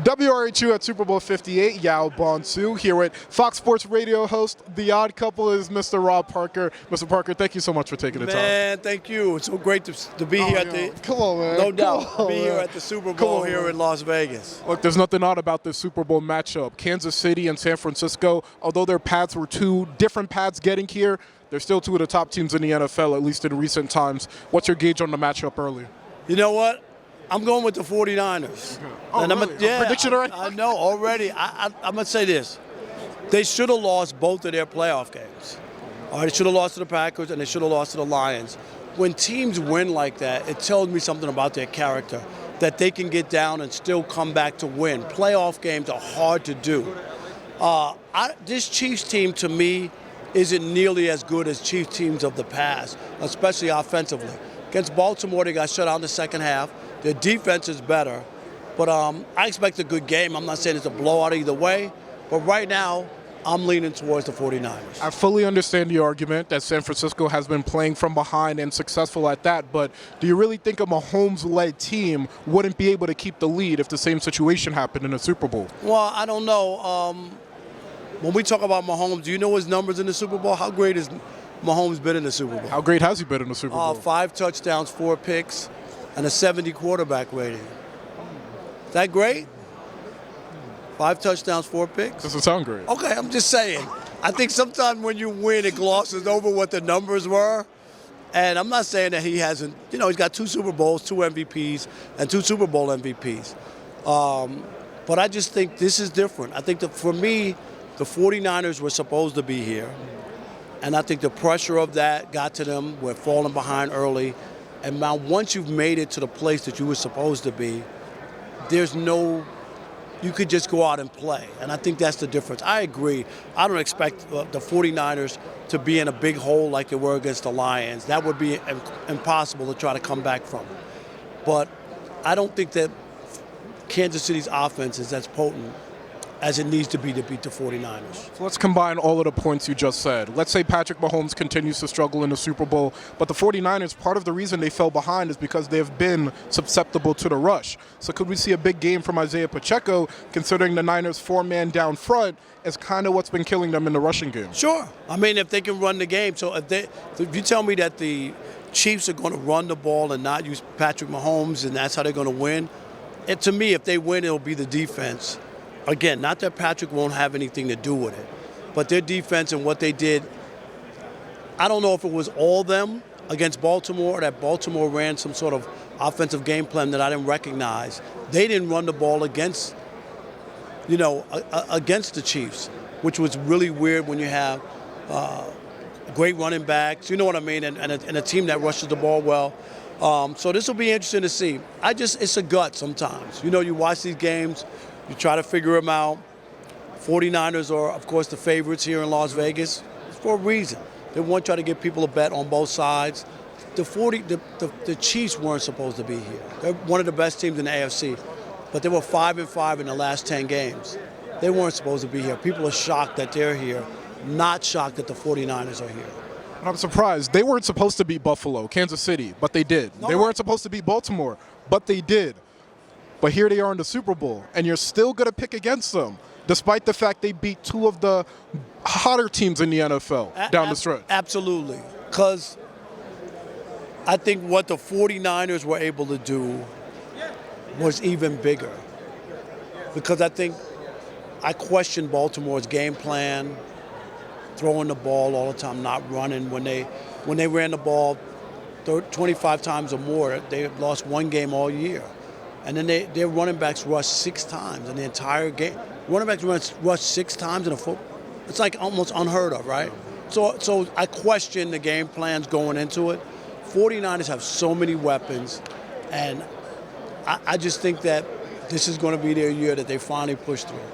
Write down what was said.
WRHU at Super Bowl 58, Yaw Bonsu, here with Fox Sports Radio host, The Odd Couple is Mr. Rob Parker. Mr. Parker, thank you so much for taking the time. Man, thank you. It's so great to be here at the. Come on, man. No doubt. Come on, Be here man. at the Super Bowl here in Las Vegas. Look, there's nothing odd about this Super Bowl matchup. Kansas City and San Francisco, although their paths were two different paths getting here, they're still two of the top teams in the NFL, at least in recent times. What's your gauge on the matchup early? You know what? I'm going with the 49ers. Oh, and really? Prediction already? I know already. I'm going to say this. They should have lost both of their playoff games. All right, they should have lost to the Packers and they should have lost to the Lions. When teams win like that, it tells me something about their character, that they can get down and still come back to win. Playoff games are hard to do. This Chiefs team, to me, isn't nearly as good as Chiefs teams of the past, especially offensively. Against Baltimore, they got shut out in the second half. Their defense is better, but I expect a good game. I'm not saying it's a blowout either way, but right now, I'm leaning towards the 49ers. I fully understand the argument that San Francisco has been playing from behind and successful at that, but do you really think a Mahomes-led team wouldn't be able to keep the lead if the same situation happened in a Super Bowl? Well, I don't know. When we talk about Mahomes, do you know his numbers in the Super Bowl? How great has Mahomes been in the Super Bowl? How great has he been in the Super Bowl? 5 touchdowns, 4 picks, and a 70 quarterback rating. Is that great? 5 touchdowns, 4 picks? Doesn't sound great. Okay, I'm just saying. I think sometimes when you win, it glosses over what the numbers were. And I'm not saying that he hasn't, he's got 2 Super Bowls, 2 MVPs, and 2 Super Bowl MVPs. But I just think this is different. I think that for me, the 49ers were supposed to be here. And I think the pressure of that got to them. We're falling behind early. And now once you've made it to the place that you were supposed to be, you could just go out and play. And I think that's the difference. I agree. I don't expect the 49ers to be in a big hole like they were against the Lions. That would be impossible to try to come back from. But I don't think that Kansas City's offense is as potent as it needs to beat the 49ers. So let's combine all of the points you just said. Let's say Patrick Mahomes continues to struggle in the Super Bowl, but the 49ers, part of the reason they fell behind is because they have been susceptible to the rush. So could we see a big game from Isaiah Pacheco, considering the Niners' 4-man down front is kind of what's been killing them in the rushing game? Sure. I mean, if they can run the game. So if you tell me that the Chiefs are going to run the ball and not use Patrick Mahomes and that's how they're going to win, to me, if they win, it'll be the defense. Again, not that Patrick won't have anything to do with it, but their defense and what they did, I don't know if it was all them against Baltimore, or that Baltimore ran some sort of offensive game plan that I didn't recognize. They didn't run the ball against the Chiefs, which was really weird when you have great running backs, you know what I mean, and a team that rushes the ball well. So this will be interesting to see. It's a gut sometimes. You watch these games, you try to figure them out. 49ers are, of course, the favorites here in Las Vegas for a reason. They want to try to get people to bet on both sides. The Chiefs weren't supposed to be here. They're one of the best teams in the AFC, but they were 5-5 in the last 10 games. They weren't supposed to be here. People are shocked that they're here, not shocked that the 49ers are here. And I'm surprised. They weren't supposed to beat Buffalo, Kansas City, but they did. They weren't supposed to beat Baltimore, but they did. But here they are in the Super Bowl, and you're still going to pick against them, despite the fact they beat 2 of the hotter teams in the NFL down the stretch. Absolutely. Because I think what the 49ers were able to do was even bigger. Because I question Baltimore's game plan, throwing the ball all the time, not running. When they ran the ball 25 times or more, they lost 1 game all year. And then their running backs rushed 6 times in the entire game. Running backs rushed 6 times in a football. It's like almost unheard of, right? So I question the game plans going into it. 49ers have so many weapons, and I just think that this is going to be their year that they finally push through.